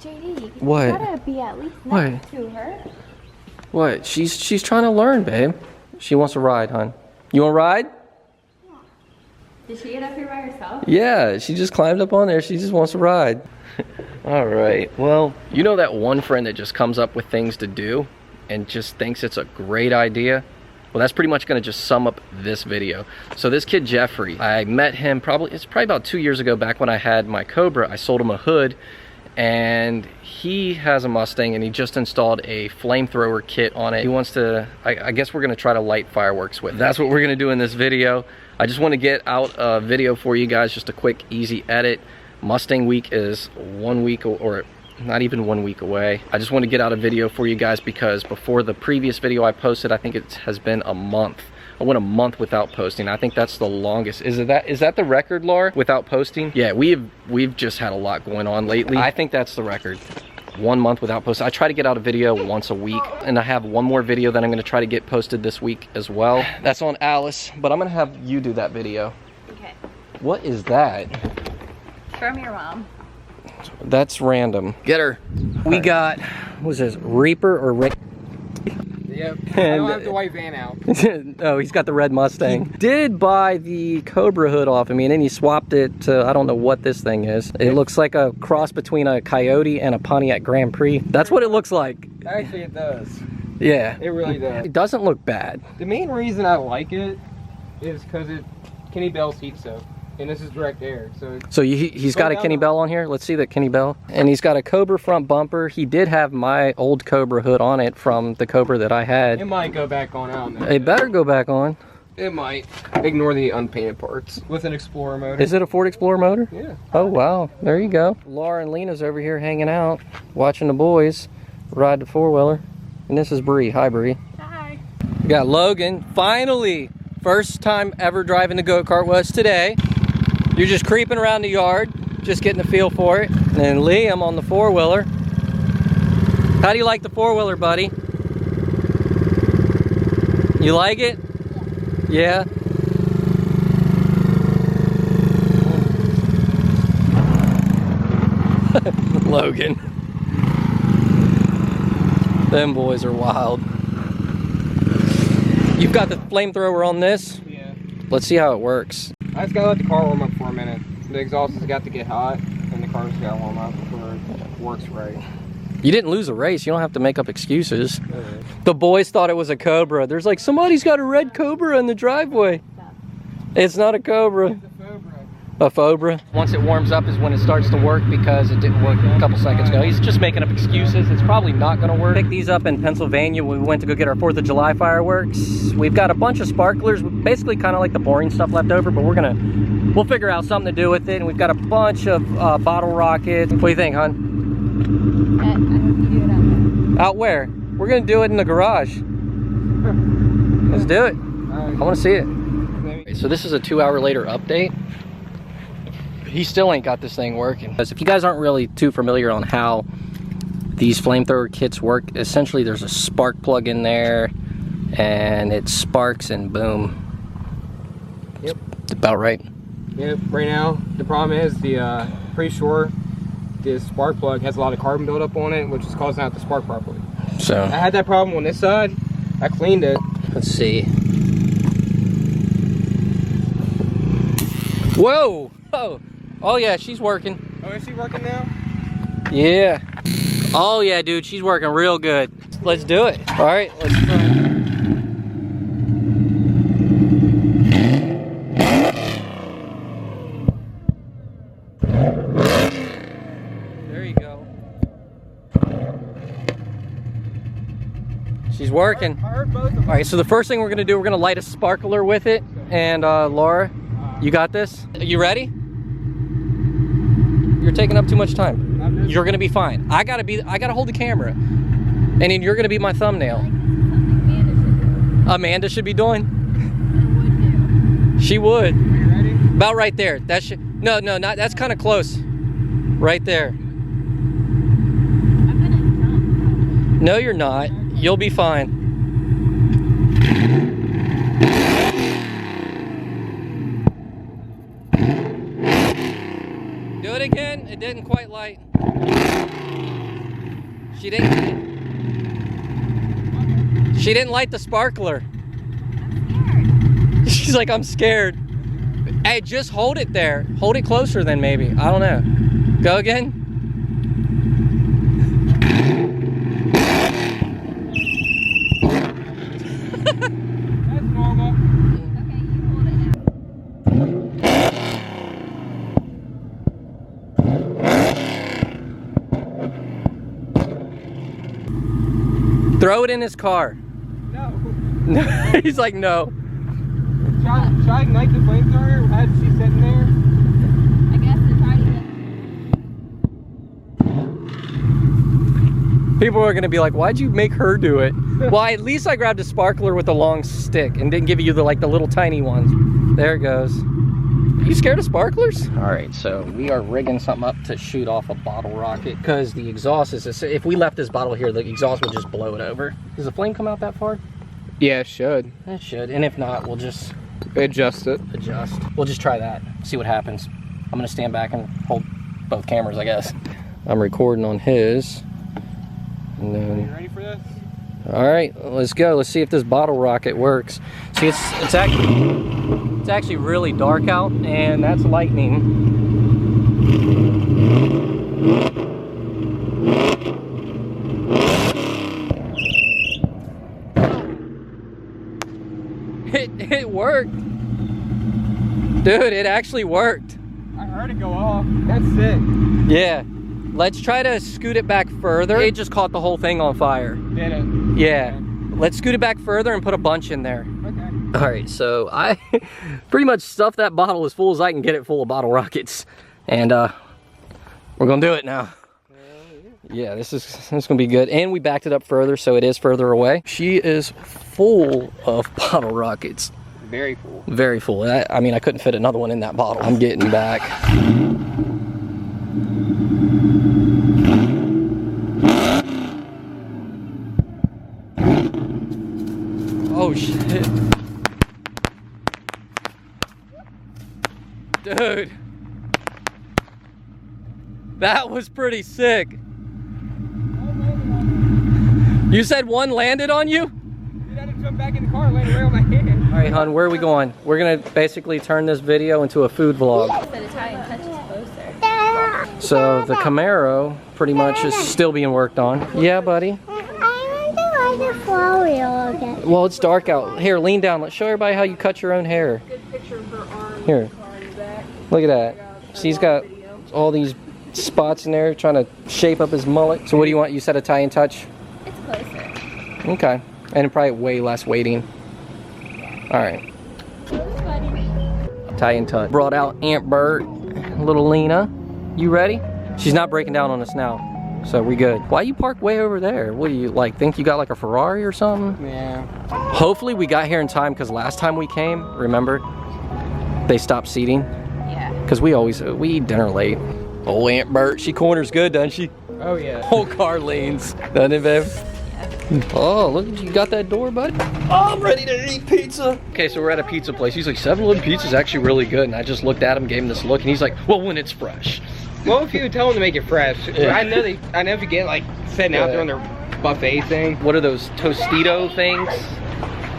JD, what? You gotta be at least next to her. What? She's trying to learn, babe. She wants to ride, hon. You want to ride? Yeah. Did she get up here by herself? Yeah, she just climbed up on there. She just wants to ride. All right. Well, you know that one friend that just comes up with things to do and just thinks it's a great idea? Well, that's pretty much going to just sum up this video. So this kid, Jeffrey, I met him it's probably about 2 years ago, back when I had my Cobra. I sold him a hood, and he has a Mustang, and he just installed a flamethrower kit on it. He wants to, I guess we're going to try to light fireworks with it. That's what we're going to do in this video. I just want to get out a video for you guys, just a quick, easy edit. Mustang week is 1 week, or not even 1 week away. I just want to get out a video for you guys because before the previous video I posted, I think it has been a month. I went a month without posting. I think that's the longest. Is that the record, Laura, without posting? Yeah, we've just had a lot going on lately. I think that's the record. 1 month without posting. I try to get out a video once a week, and I have one more video that I'm going to try to get posted this week as well. That's on Alice, but I'm going to have you do that video. Okay. What is that? From your mom. That's random. Get her. We got, what's this, Reaper or Rick? Yep. I don't have the white van out. Oh, he's got the red Mustang. He did buy the Cobra hood off of me, and then he swapped it to, I don't know what this thing is. It looks like a cross between a Coyote and a Pontiac Grand Prix. That's what it looks like. Actually, it does. Yeah. It really does. It doesn't look bad. The main reason I like it is because Kenne Bell's heat soak. And this is direct air, so he's got a Kenne Bell on here. Let's see the Kenne Bell. And he's got a Cobra front bumper. He did have my old Cobra hood on it from the Cobra that I had. It might go back on out now. It better go back on. It might. Ignore the unpainted parts. With an Explorer motor. Is it a Ford Explorer motor? Yeah. Oh, wow. There you go. Laura and Lena's over here hanging out, watching the boys ride the four-wheeler. And this is Bree. Hi, Bree. Hi. We got Logan. Finally, first time ever driving the go-kart was today. You're just creeping around the yard, just getting a feel for it. And then Liam on the four-wheeler. How do you like the four-wheeler, buddy? You like it? Yeah? Logan. Them boys are wild. You've got the flamethrower on this? Yeah. Let's see how it works. I just gotta let the car warm up for a minute. The exhaust has got to get hot, and the car's gotta warm up before it works right. You didn't lose a race. You don't have to make up excuses. The boys thought it was a Cobra. There's like, somebody's got a red Cobra in the driveway. It's not a Cobra. It's a Fobra. A Fobra. Once it warms up is when it starts to work, because it didn't work a couple seconds ago. He's just making up excuses. It's probably not going to work. Picked these up in Pennsylvania when we went to go get our 4th of July fireworks. We've got a bunch of sparklers, basically kind of like the boring stuff left over, but we'll figure out something to do with it. And we've got a bunch of bottle rockets. What do you think, hon? I hope you do it out there. Out where? We're going to do it in the garage. Let's do it. I want to see it. So this is a 2 hour later update. He still ain't got this thing working. Because if you guys aren't really too familiar on how these flamethrower kits work, essentially there's a spark plug in there and it sparks and boom. Yep. It's about right. Yep, right now the problem is pretty sure this spark plug has a lot of carbon buildup on it, which is causing it to spark properly. So I had that problem on this side. I cleaned it. let's see. Whoa! Oh! Oh yeah, she's working. Oh, is she working now? Yeah. Oh yeah, dude, she's working real good. Let's do it. All right, let's try. There you go. She's working. I heard both of them. All right, so the first thing we're gonna do, we're gonna light a sparkler with it. And Laura, you got this? Are you ready? You're taking up too much time. You're gonna be fine. I gotta hold the camera. And then you're gonna be my thumbnail. Amanda should be doing. She would. Are you ready? About right there. That should, no, not, that's kind of close. Right there. No, you're not. You'll be fine. Do it again. It didn't quite light. She didn't light the sparkler. She's like, I'm scared. Hey, just hold it there. Hold it closer then maybe. I don't know. Go again. That's normal. Okay, you hold it now. Throw it in his car. No. He's like, no. Should I ignite the flamethrower as she's sitting there? I guess to try to get... People are gonna be like, why'd you make her do it? Well, at least I grabbed a sparkler with a long stick and didn't give you the little tiny ones. There it goes. You scared of sparklers? All right, so we are rigging something up to shoot off a bottle rocket because the exhaust is, if we left this bottle here, the exhaust would just blow it over. Does the flame come out that far? Yeah, it should. It should, and if not, we'll just adjust it. We'll just try that, see what happens. I'm gonna stand back and hold both cameras, I guess. I'm recording on his. And Are then, you ready for this? all right, let's go. Let's see if this bottle rocket works. See, it's actually really dark out, and that's lightning. It worked. Dude, it actually worked. I heard it go off. That's sick. Yeah. Let's try to scoot it back further. It just caught the whole thing on fire. Did it? Yeah. Let's scoot it back further and put a bunch in there. Okay. All right, so I pretty much stuffed that bottle as full as I can get it full of bottle rockets. And we're gonna do it now. Yeah, this is gonna be good. And we backed it up further, so it is further away. She is full of bottle rockets. Very cool. Very full. I mean, I couldn't fit another one in that bottle. I'm getting back. Oh shit. Dude. That was pretty sick. You said one landed on you? Dude, I had to jump back in the car and land right on my hand. All right, hon, where are we going? We're gonna basically turn this video into a food vlog. The Italian touch is closer. So the Camaro pretty much is still being worked on. Yeah, buddy. Well, it's dark out. Here, lean down. Let's show everybody how you cut your own hair. Here. Look at that. See, he's got all these spots in there trying to shape up his mullet. So what do you want? You said Italian touch? It's closer. Okay. And probably way less waiting. All right. Italian touch. Brought out Aunt Bert, little Lena. You ready? She's not breaking down on us now. So we good. Why you parked way over there? What do you think you got like a Ferrari or something? Yeah. Hopefully we got here in time because last time we came, remember, they stopped seating. Yeah. Because we eat dinner late. Oh, Aunt Bert, she corners good, doesn't she? Oh yeah. Whole car leans, doesn't it, babe? Yeah. Oh, look, you got that door, bud. Oh, I'm ready to eat pizza. Okay, so we're at a pizza place. He's like, 7-Eleven pizza is actually really good. And I just looked at him, gave him this look, and he's like, well, when it's fresh. Well, if you tell them to make it fresh, Yeah. I know if you get like sitting out there on their buffet thing. What are those Tostito things?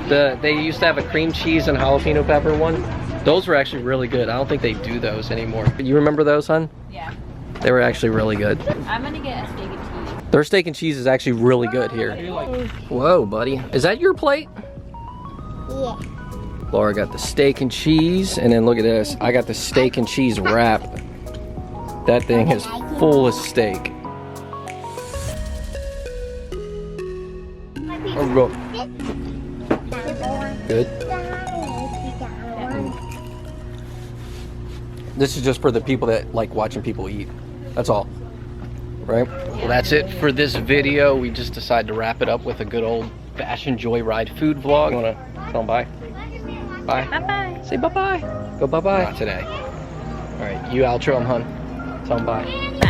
They used to have a cream cheese and jalapeno pepper one. Those were actually really good. I don't think they do those anymore. You remember those, hon? Yeah. They were actually really good. I'm gonna get a steak and cheese. Their steak and cheese is actually really good here. Whoa, buddy. Is that your plate? Yeah. Laura got the steak and cheese, and then look at this. I got the steak and cheese wrap. That thing is full of steak. Good. This is just for the people that like watching people eat. That's all. Right? Well, that's it for this video. We just decided to wrap it up with a good old fashioned Joyride food vlog. You wanna tell them bye? Bye. Bye-bye. Say bye-bye. Go bye-bye. Not today. All right, you outro them, hun. Tell them bye. Bye.